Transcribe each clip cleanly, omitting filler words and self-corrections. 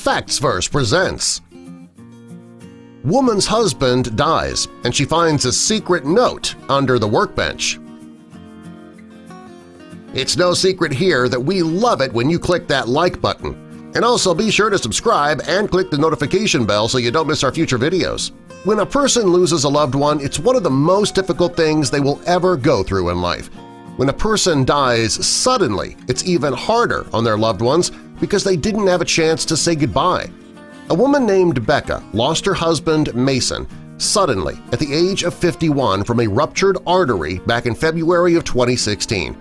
Factsverse presents Woman's husband dies and she finds a secret note under the workbench. It's no secret here that we love it when you click that like button. And also be sure to subscribe and click the notification bell so you don't miss our future videos. When a person loses a loved one, it's one of the most difficult things they will ever go through in life. When a person dies suddenly, it's even harder on their loved ones because they didn't have a chance to say goodbye. A woman named Becca lost her husband Mason suddenly at the age of 51 from a ruptured artery back in February of 2016.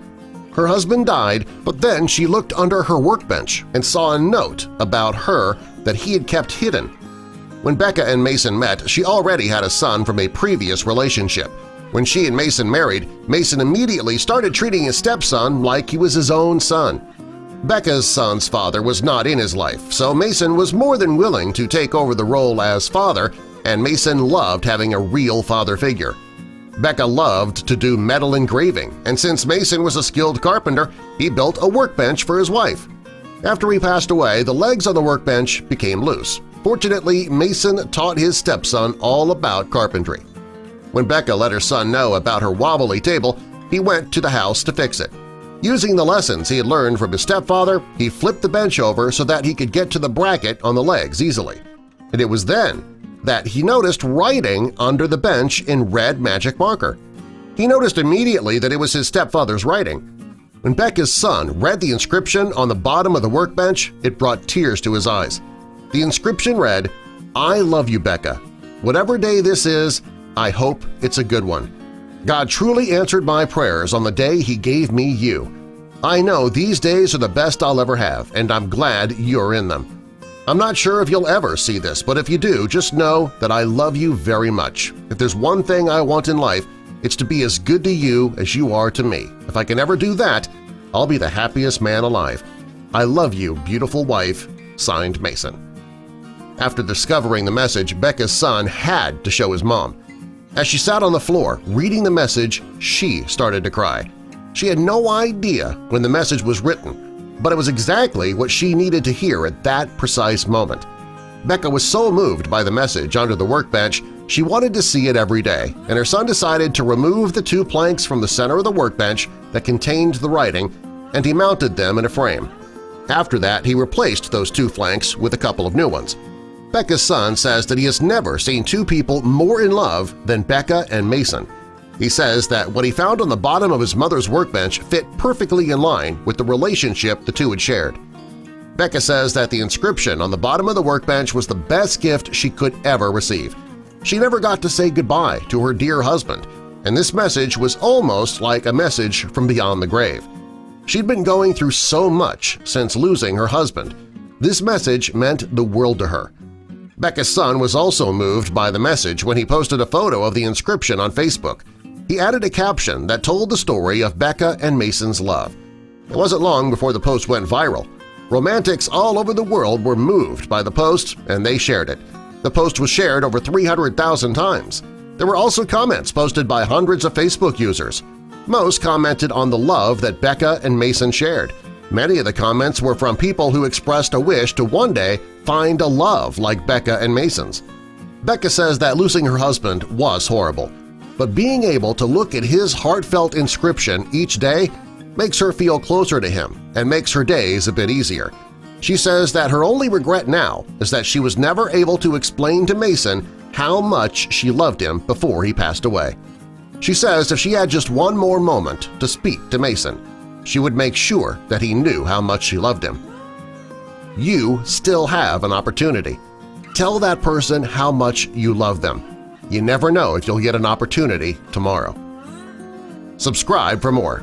Her husband died, but then she looked under her workbench and saw a note about her that he had kept hidden. When Becca and Mason met, she already had a son from a previous relationship. When she and Mason married, Mason immediately started treating his stepson like he was his own son. Becca's son's father was not in his life, so Mason was more than willing to take over the role as father, and Mason loved having a real father figure. Becca loved to do metal engraving, and since Mason was a skilled carpenter, he built a workbench for his wife. After he passed away, the legs on the workbench became loose. Fortunately, Mason taught his stepson all about carpentry. When Becca let her son know about her wobbly table, he went to the house to fix it. Using the lessons he had learned from his stepfather, he flipped the bench over so that he could get to the bracket on the legs easily. And it was then that he noticed writing under the bench in red magic marker. He noticed immediately that it was his stepfather's writing. When Becca's son read the inscription on the bottom of the workbench, it brought tears to his eyes. The inscription read, "I love you, Becca. Whatever day this is, I hope it's a good one. God truly answered my prayers on the day He gave me you. I know these days are the best I'll ever have, and I'm glad you're in them. I'm not sure if you'll ever see this, but if you do, just know that I love you very much. If there's one thing I want in life, it's to be as good to you as you are to me. If I can ever do that, I'll be the happiest man alive. I love you, beautiful wife." Signed, Mason. After discovering the message, Becca's son had to show his mom. As she sat on the floor reading the message, she started to cry. She had no idea when the message was written, but it was exactly what she needed to hear at that precise moment. Becca was so moved by the message under the workbench she wanted to see it every day, and her son decided to remove the two planks from the center of the workbench that contained the writing, and he mounted them in a frame. After that, he replaced those two flanks with a couple of new ones. Becca's son says that he has never seen two people more in love than Becca and Mason. He says that what he found on the bottom of his mother's workbench fit perfectly in line with the relationship the two had shared. Becca says that the inscription on the bottom of the workbench was the best gift she could ever receive. She never got to say goodbye to her dear husband, and this message was almost like a message from beyond the grave. She'd been going through so much since losing her husband. This message meant the world to her. Becca's son was also moved by the message when he posted a photo of the inscription on Facebook. He added a caption that told the story of Becca and Mason's love. It wasn't long before the post went viral. Romantics all over the world were moved by the post, and they shared it. The post was shared over 300,000 times. There were also comments posted by hundreds of Facebook users. Most commented on the love that Becca and Mason shared. Many of the comments were from people who expressed a wish to one day find a love like Becca and Mason's. Becca says that losing her husband was horrible, but being able to look at his heartfelt inscription each day makes her feel closer to him and makes her days a bit easier. She says that her only regret now is that she was never able to explain to Mason how much she loved him before he passed away. She says if she had just one more moment to speak to Mason, she would make sure that he knew how much she loved him. You still have an opportunity. Tell that person how much you love them. You never know if you'll get an opportunity tomorrow. Subscribe for more.